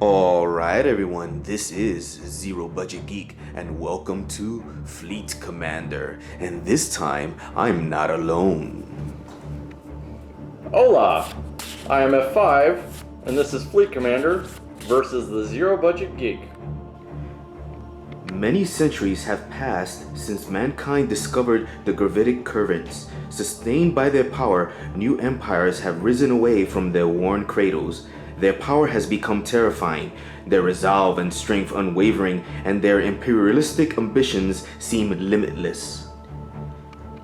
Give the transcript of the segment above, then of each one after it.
Alright everyone, this is Zero Budget Geek and welcome to Fleet Commander. And this time, I'm not alone. Hola, I am F5, and this is Fleet Commander versus the Zero Budget Geek. Many centuries have passed since mankind discovered the gravitic currents. Sustained by their power, new empires have risen away from their worn cradles. Their power has become terrifying, their resolve and strength unwavering, and their imperialistic ambitions seem limitless.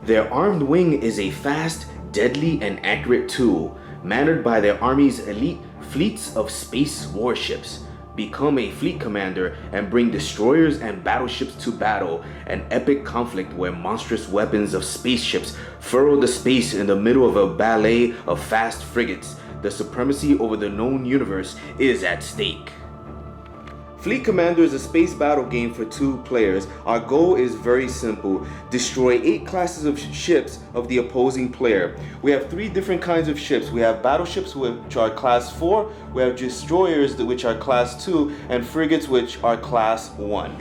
Their armed wing is a fast, deadly, and accurate tool, mannered by their army's elite fleets of space warships. Become a fleet commander and bring destroyers and battleships to battle, an epic conflict where monstrous weapons of spaceships furrow the space in the middle of a ballet of fast frigates. The supremacy over the known universe is at stake. Fleet Commander is a space battle game for 2 players. Our goal is very simple. Destroy 8 classes of ships of the opposing player. We have 3 different kinds of ships. We have battleships which are class 4, we have destroyers which are class 2, and frigates which are class 1.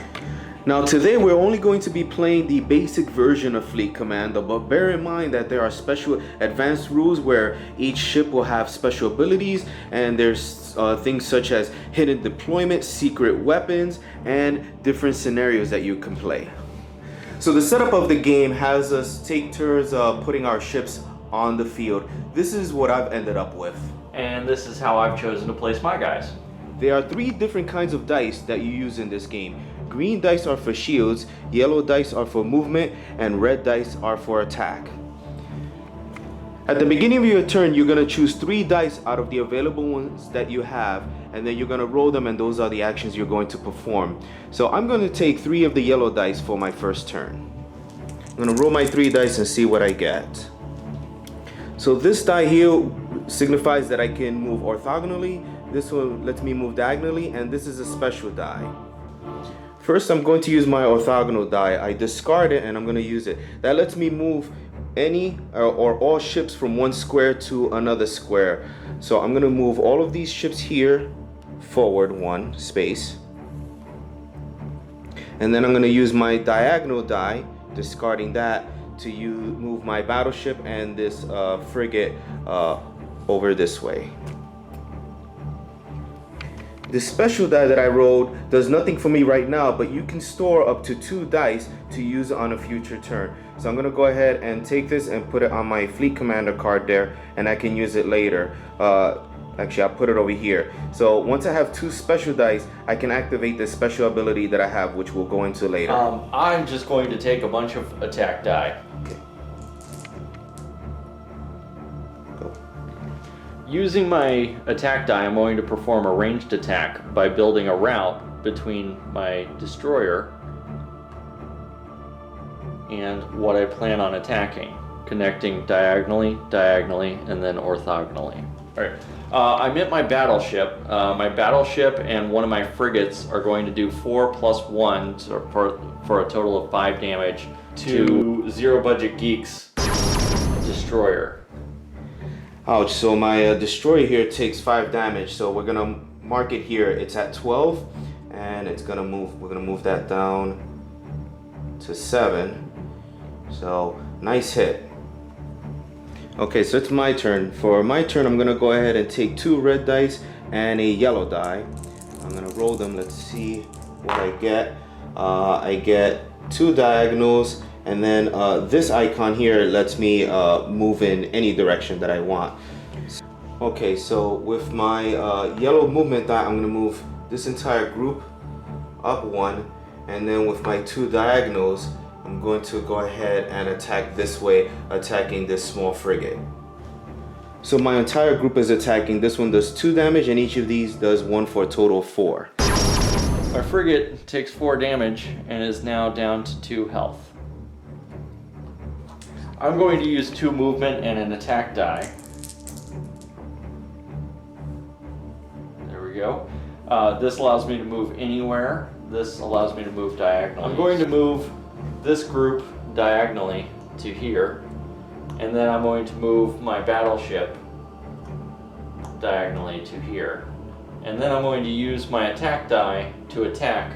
Now today we're only going to be playing the basic version of Fleet Commander, but bear in mind that there are special advanced rules where each ship will have special abilities, and there's things such as hidden deployment, secret weapons, and different scenarios that you can play. So the setup of the game has us take turns putting our ships on the field. This is what I've ended up with. And this is how I've chosen to place my guys. There are 3 different kinds of dice that you use in this game. Green dice are for shields, yellow dice are for movement, and red dice are for attack. At the beginning of your turn, you're going to choose 3 dice out of the available ones that you have, and then you're going to roll them, and those are the actions you're going to perform. So I'm going to take 3 of the yellow dice for my first turn. I'm going to roll my 3 dice and see what I get. So this die here signifies that I can move orthogonally, this one lets me move diagonally, and this is a special die. First, I'm going to use my orthogonal die. I discard it and I'm going to use it. That lets me move any or all ships from one square to another square. So I'm going to move all of these ships here forward 1 space. And then I'm going to use my diagonal die, discarding that, to move my battleship and this frigate over this way. The special die that I rolled does nothing for me right now, but you can store up to 2 dice to use on a future turn. So I'm going to go ahead and take this and put it on my Fleet Commander card there, and I can use it later. Actually, I'll put it over here. So once I have 2 special dice, I can activate this special ability that I have, which we'll go into later. I'm just going to take a bunch of attack die. Okay. Using my attack die, I'm going to perform a ranged attack by building a route between my destroyer and what I plan on attacking, connecting diagonally, and then orthogonally. Alright, I'm at my battleship. My battleship and one of my frigates are going to do 4 + 1 for a total of 5 damage to Zero Budget Geek's destroyer. Ouch, so my destroyer here takes 5 damage, so we're gonna mark it here. It's at 12, and it's gonna move. We're gonna move that down to 7. So nice hit. Okay, so it's my turn. For my turn, I'm gonna go ahead and take 2 red dice and a yellow die. I'm gonna roll them. Let's see what I get. I get 2 diagonals. And then this icon here lets me move in any direction that I want. Okay, so with my yellow movement die, I'm going to move this entire group up 1. And then with my 2 diagonals, I'm going to go ahead and attack this way, attacking this small frigate. So my entire group is attacking. This one does 2 damage, and each of these does 1 for a total of 4. Our frigate takes 4 damage and is now down to 2 health. I'm going to use 2 movement and an attack die. There we go. This allows me to move anywhere. This allows me to move diagonally. I'm going to move this group diagonally to here, and then I'm going to move my battleship diagonally to here. And then I'm going to use my attack die to attack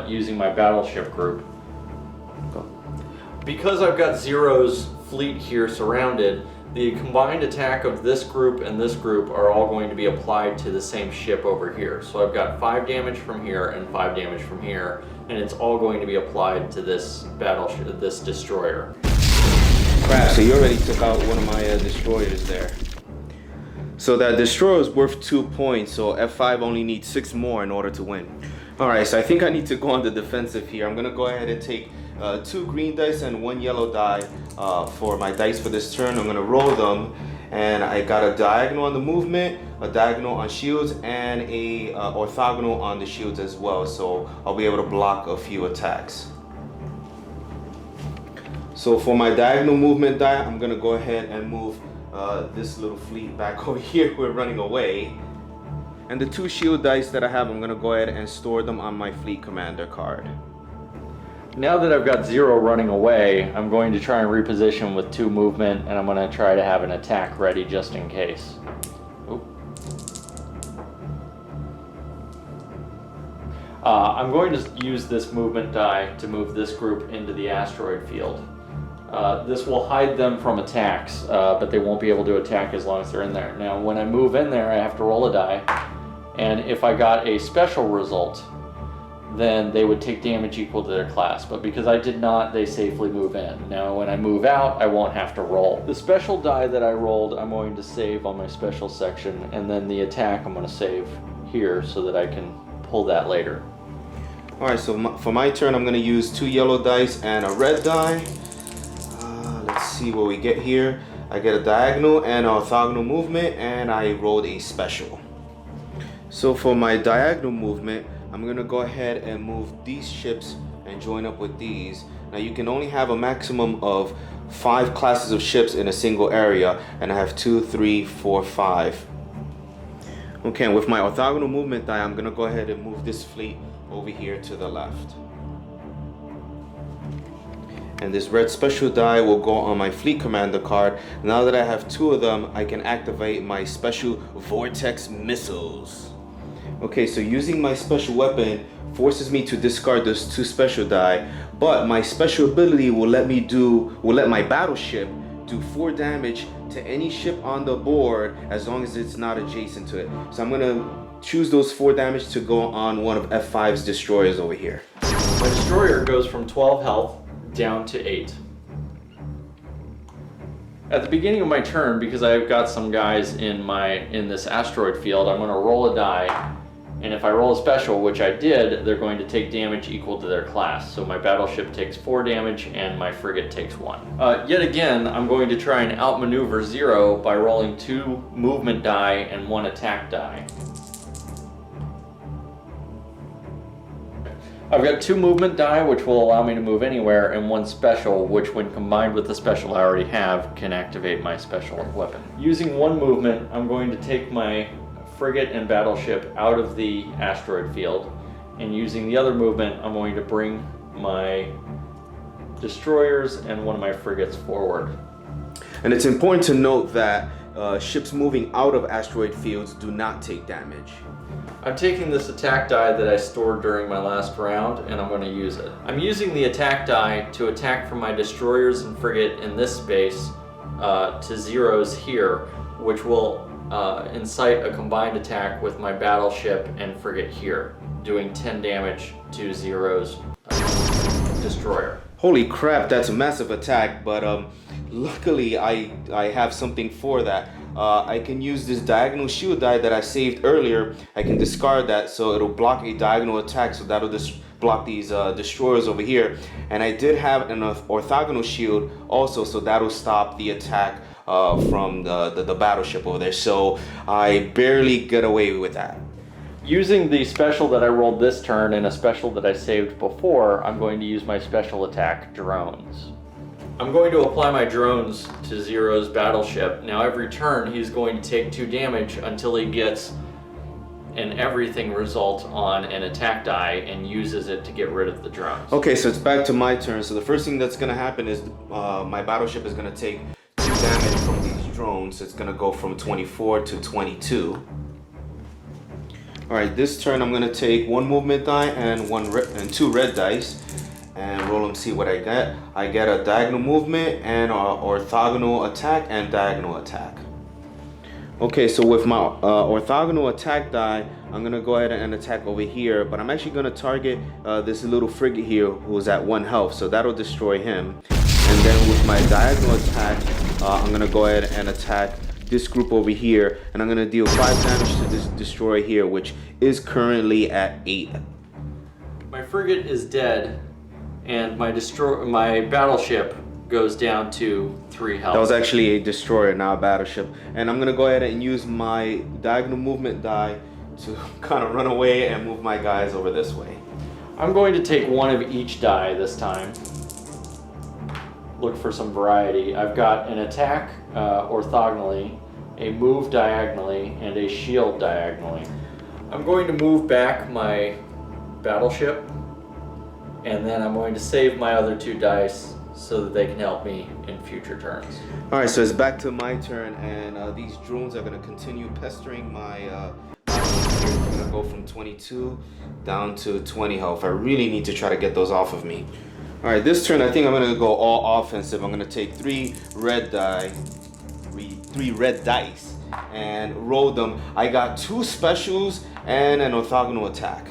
using my battleship group. Because I've got Zero's fleet here surrounded, the combined attack of this group and this group are all going to be applied to the same ship over here. So I've got 5 damage from here and 5 damage from here, and it's all going to be applied to this battleship, this destroyer. Crap, so you already took out one of my destroyers there. So that destroyer is worth 2 points, so F5 only needs 6 more in order to win. Alright, so I think I need to go on the defensive here. I'm gonna go ahead and take 2 green dice and 1 yellow die for my dice for this turn. I'm gonna roll them, and I got a diagonal on the movement, a diagonal on shields, and a orthogonal on the shields as well, so I'll be able to block a few attacks. So for my diagonal movement die, I'm gonna go ahead and move this little fleet back over here. We're running away. And the 2 shield dice that I have, I'm gonna go ahead and store them on my fleet commander card. Now that I've got Zero running away, I'm going to try and reposition with 2 movement, and I'm going to try to have an attack ready just in case. Oop. I'm going to use this movement die to move this group into the asteroid field. This will hide them from attacks, but they won't be able to attack as long as they're in there. Now, when I move in there, I have to roll a die, and if I got a special result, then they would take damage equal to their class. But because I did not, they safely move in. Now, when I move out, I won't have to roll. The special die that I rolled, I'm going to save on my special section, and then the attack I'm going to save here so that I can pull that later. Alright, so for my turn, I'm going to use 2 yellow dice and a red die. Let's see what we get here. I get a diagonal and an orthogonal movement, and I rolled a special. So for my diagonal movement, I'm gonna go ahead and move these ships and join up with these. Now you can only have a maximum of 5 classes of ships in a single area, and I have 2, 3, 4, 5. Okay, and with my orthogonal movement die, I'm gonna go ahead and move this fleet over here to the left. And this red special die will go on my fleet commander card. Now that I have 2 of them, I can activate my special vortex missiles. Okay, so using my special weapon forces me to discard those 2 special die, but my special ability will let my battleship do 4 damage to any ship on the board as long as it's not adjacent to it. So I'm gonna choose those 4 damage to go on one of F5's destroyers over here. My destroyer goes from 12 health down to 8. At the beginning of my turn, because I've got some guys in this asteroid field, I'm going to roll a die, and if I roll a special, which I did, they're going to take damage equal to their class. So my battleship takes 4 damage and my frigate takes 1. Yet again, I'm going to try and outmaneuver Zero by rolling 2 movement die and 1 attack die. I've got 2 movement die, which will allow me to move anywhere, and 1 special, which when combined with the special I already have, can activate my special weapon. Using 1 movement, I'm going to take my frigate and battleship out of the asteroid field, and using the other movement, I'm going to bring my destroyers and 1 of my frigates forward. And it's important to note that ships moving out of asteroid fields do not take damage. I'm taking this attack die that I stored during my last round, and I'm going to use it. I'm using the attack die to attack from my destroyers and frigate in this space to Zero's here, which will incite a combined attack with my battleship and frigate here, doing 10 damage to Zero's destroyer. Holy crap, that's a massive attack, but luckily I have something for that. I can use this diagonal shield die that I saved earlier. I can discard that so it'll block a diagonal attack, so that'll just block these destroyers over here. And I did have an orthogonal shield also, so that'll stop the attack from the battleship over there. So I barely get away with that. Using the special that I rolled this turn and a special that I saved before, I'm going to use my special attack, drones. I'm going to apply my drones to Zero's battleship. Now every turn he's going to take 2 damage until he gets an everything result on an attack die and uses it to get rid of the drones. Okay, so it's back to my turn. So the first thing that's going to happen is my battleship is going to take 2 damage from these drones. It's going to go from 24 to 22. All right, this turn I'm gonna take one movement die and two red dice, and roll them. See what I get. I get a diagonal movement and orthogonal attack and diagonal attack. Okay, so with my orthogonal attack die, I'm gonna go ahead and attack over here, but I'm actually gonna target this little frigate here who's at 1 health, so that'll destroy him. And then with my diagonal attack, I'm gonna go ahead and attack this group over here, and I'm gonna deal 5 damage to this destroyer here, which is currently at 8. My frigate is dead, and my battleship goes down to 3 health. That was actually a destroyer, not a battleship. And I'm gonna go ahead and use my diagonal movement die to kind of run away and move my guys over this way. I'm going to take one of each die this time. Look for some variety. I've got an attack orthogonally, a move diagonally, and a shield diagonally. I'm going to move back my battleship, and then I'm going to save my other 2 dice so that they can help me in future turns. All right, so it's back to my turn, and these drones are gonna continue pestering my I'm gonna go from 22 down to 20 health. I really need to try to get those off of me. All right, this turn I think I'm gonna go all offensive. I'm gonna take 3 red dice and roll them. I got 2 specials and an orthogonal attack.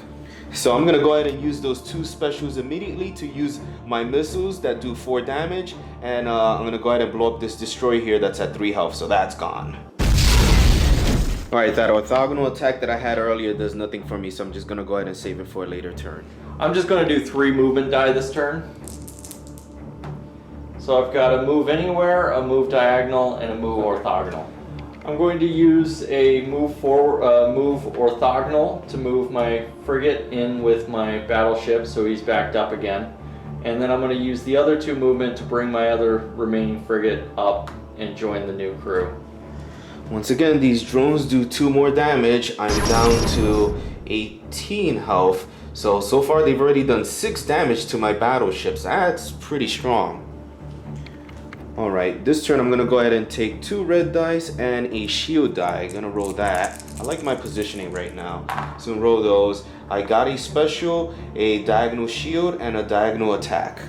So I'm gonna go ahead and use those 2 specials immediately to use my missiles that do 4 damage, and I'm gonna go ahead and blow up this destroyer here that's at 3 health, so that's gone. All right, that orthogonal attack that I had earlier does nothing for me, so I'm just gonna go ahead and save it for a later turn. I'm just gonna do 3 movement die this turn. So I've got a move anywhere, a move diagonal, and a move orthogonal. I'm going to use a move orthogonal to move my frigate in with my battleship so he's backed up again. And then I'm going to use the other 2 movement to bring my other remaining frigate up and join the new crew. Once again, these drones do 2 more damage. I'm down to 18 health. So far they've already done 6 damage to my battleships. That's pretty strong. All right, this turn I'm gonna go ahead and take 2 red dice and a shield die. I'm gonna roll that. I like my positioning right now. So I'm gonna roll those. I got a special, a diagonal shield, and a diagonal attack.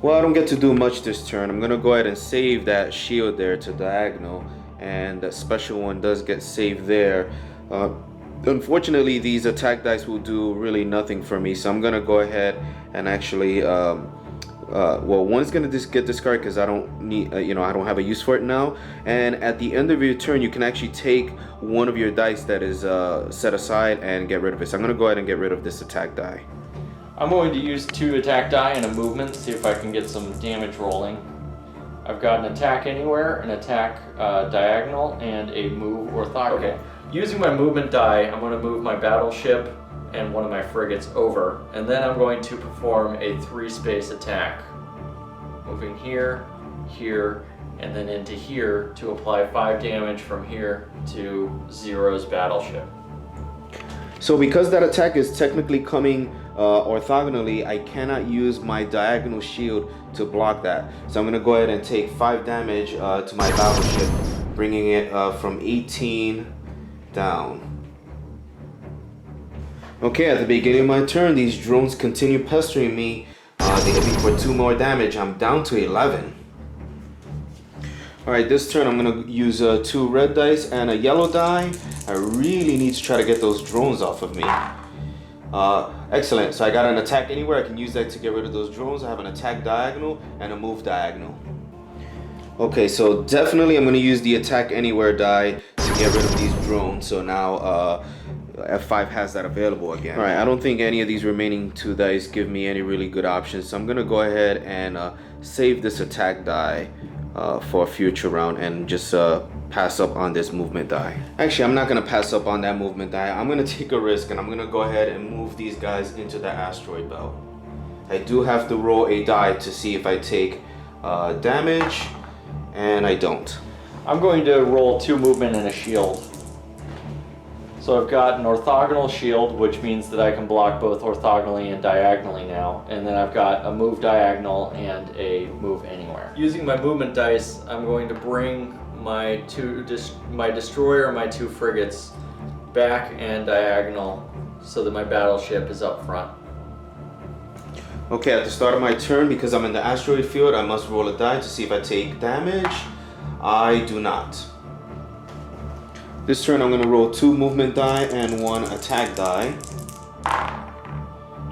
Well, I don't get to do much this turn. I'm gonna go ahead and save that shield there to diagonal, and that special one does get saved there. Unfortunately, these attack dice will do really nothing for me, so I'm gonna go ahead and actually well, one's gonna just get discarded because I don't need, I don't have a use for it now. And at the end of your turn, you can actually take one of your dice that is set aside and get rid of it. So I'm gonna go ahead and get rid of this attack die. I'm going to use 2 attack die and a movement, see if I can get some damage rolling. I've got an attack anywhere, an attack diagonal, and a move orthogonal. Okay. Using my movement die, I'm going to move my battleship and one of my frigates over, and then I'm going to perform a 3-space attack, moving here, here, and then into here to apply 5 damage from here to Zero's battleship. So because that attack is technically coming orthogonally, I cannot use my diagonal shield to block that. So I'm gonna go ahead and take 5 damage to my battleship, bringing it from 18 down. Okay, at the beginning of my turn, these drones continue pestering me. They hit me for 2 more damage. I'm down to 11. Alright, this turn I'm going to use 2 red dice and a yellow die. I really need to try to get those drones off of me. Excellent, so I got an attack anywhere. I can use that to get rid of those drones. I have an attack diagonal and a move diagonal. Okay, so definitely I'm going to use the attack anywhere die to get rid of these drones. So now F5 has that available again. All right, I don't think any of these remaining 2 dice give me any really good options, so I'm gonna go ahead and save this attack die for a future round and just pass up on this movement die. Actually, I'm not gonna pass up on that movement die. I'm gonna take a risk and I'm gonna go ahead and move these guys into the asteroid belt. I do have to roll a die to see if I take damage, and I don't. I'm going to roll 2 movement and a shield. So I've got an orthogonal shield, which means that I can block both orthogonally and diagonally now. And then I've got a move diagonal and a move anywhere. Using my movement dice, I'm going to bring my destroyer and my 2 frigates back and diagonal so that my battleship is up front. Okay, at the start of my turn, because I'm in the asteroid field, I must roll a die to see if I take damage. I do not. This turn I'm going to roll 2 movement die and 1 attack die.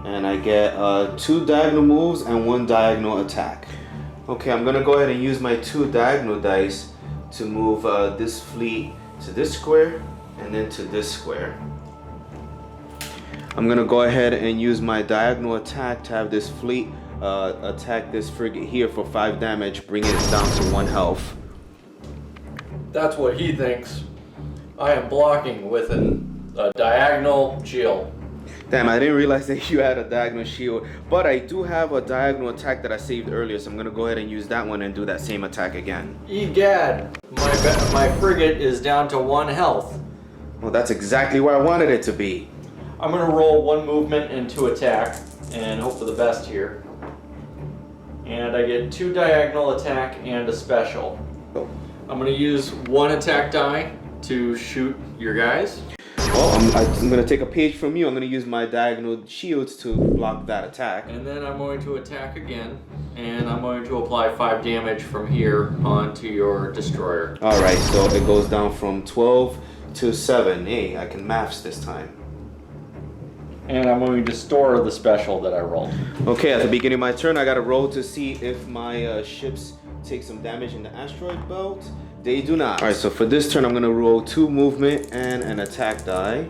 And I get 2 diagonal moves and 1 diagonal attack. Okay, I'm going to go ahead and use my 2 diagonal dice to move this fleet to this square and then to this square. I'm gonna go ahead and use my diagonal attack to have this fleet attack this frigate here for 5 damage, bringing it down to 1 health. That's what he thinks. I am blocking with a diagonal shield. Damn, I didn't realize that you had a diagonal shield, but I do have a diagonal attack that I saved earlier, so I'm gonna go ahead and use that one and do that same attack again. Egad, my frigate is down to 1 health. Well, that's exactly where I wanted it to be. I'm gonna roll 1 movement and 2 attack and hope for the best here. And I get 2 diagonal attack and a special. I'm gonna use 1 attack die to shoot your guys. Well, I'm gonna take a page from you. I'm gonna use my diagonal shields to block that attack. And then I'm going to attack again, and I'm going to apply 5 damage from here onto your destroyer. Alright, so it goes down from 12 to 7. Hey, I can maths this time. And I'm going to store the special that I rolled. Okay, at the beginning of my turn, I gotta roll to see if my ships take some damage in the asteroid belt. They do not. Alright, so for this turn, I'm gonna roll 2 movement and an attack die.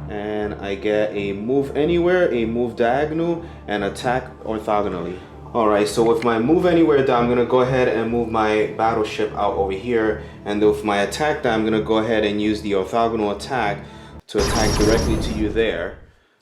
And I get a move anywhere, a move diagonal, and attack orthogonally. Alright, so with my move anywhere die, I'm gonna go ahead and move my battleship out over here. And with my attack die, I'm gonna go ahead and use the orthogonal attack to attack directly to you there.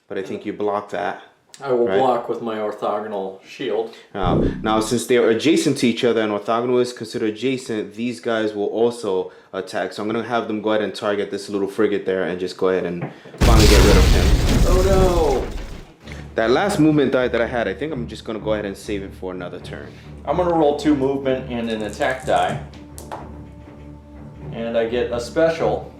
But I think you block that. I will block with my orthogonal shield. Now, since they are adjacent to each other and orthogonal is considered adjacent, these guys will also attack. So I'm going to have them go ahead and target this little frigate there and just go ahead and finally get rid of him. Oh no! That last movement die that I had, I think I'm just going to go ahead and save it for another turn. I'm going to roll 2 movement and an attack die. And I get a special,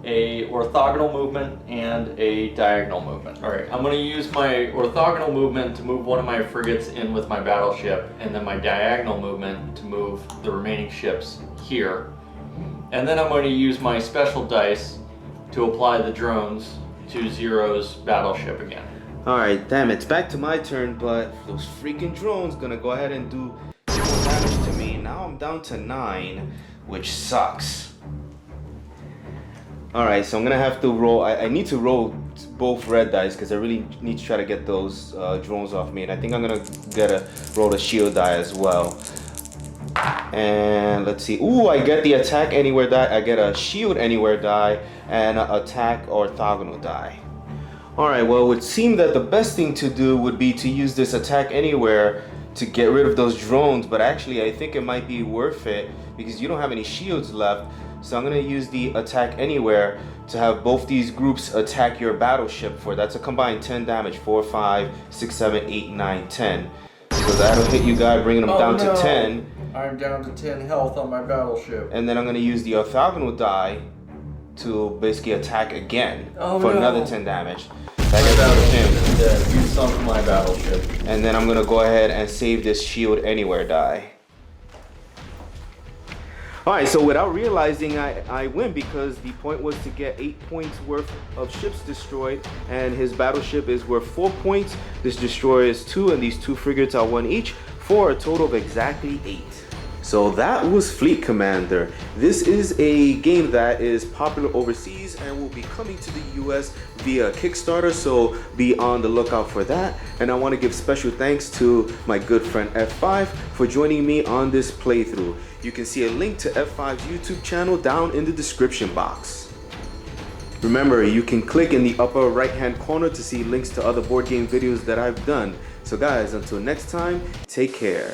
a orthogonal movement and a diagonal movement. Alright, I'm going to use my orthogonal movement to move one of my frigates in with my battleship, and then my diagonal movement to move the remaining ships here. And then I'm going to use my special dice to apply the drones to Zero's battleship again. Alright, damn, it's back to my turn, but those freaking drones gonna go ahead and do more damage to me. Now I'm down to 9, which sucks. Alright, so I'm gonna have to roll. I need to roll both red dice because I really need to try to get those drones off me. And I think I'm gonna roll a shield die as well. And let's see. Ooh, I get the attack anywhere die. I get a shield anywhere die and an attack orthogonal die. Alright, well, it would seem that the best thing to do would be to use this attack anywhere to get rid of those drones. But actually, I think it might be worth it because you don't have any shields left. So I'm going to use the attack anywhere to have both these groups attack your battleship for, that's a combined 10 damage, 4, 5, 6, 7, 8, 9, 10. So that'll hit you guys, bringing them down to 10. I'm down to 10 health on my battleship. And then I'm going to use the orthogonal die to basically attack again for another 10 damage. That gets out of him. You sunk my battleship. And then I'm going to go ahead and save this shield anywhere die. Alright, so without realizing I win because the point was to get 8 points worth of ships destroyed and his battleship is worth 4 points. This destroyer is 2 and these 2 frigates are 1 each for a total of exactly 8. So that was Fleet Commander. This is a game that is popular overseas and will be coming to the US via Kickstarter, so be on the lookout for that. And I want to give special thanks to my good friend F5 for joining me on this playthrough. You can see a link to F5's YouTube channel down in the description box. Remember, you can click in the upper right hand corner to see links to other board game videos that I've done. So guys, until next time, take care.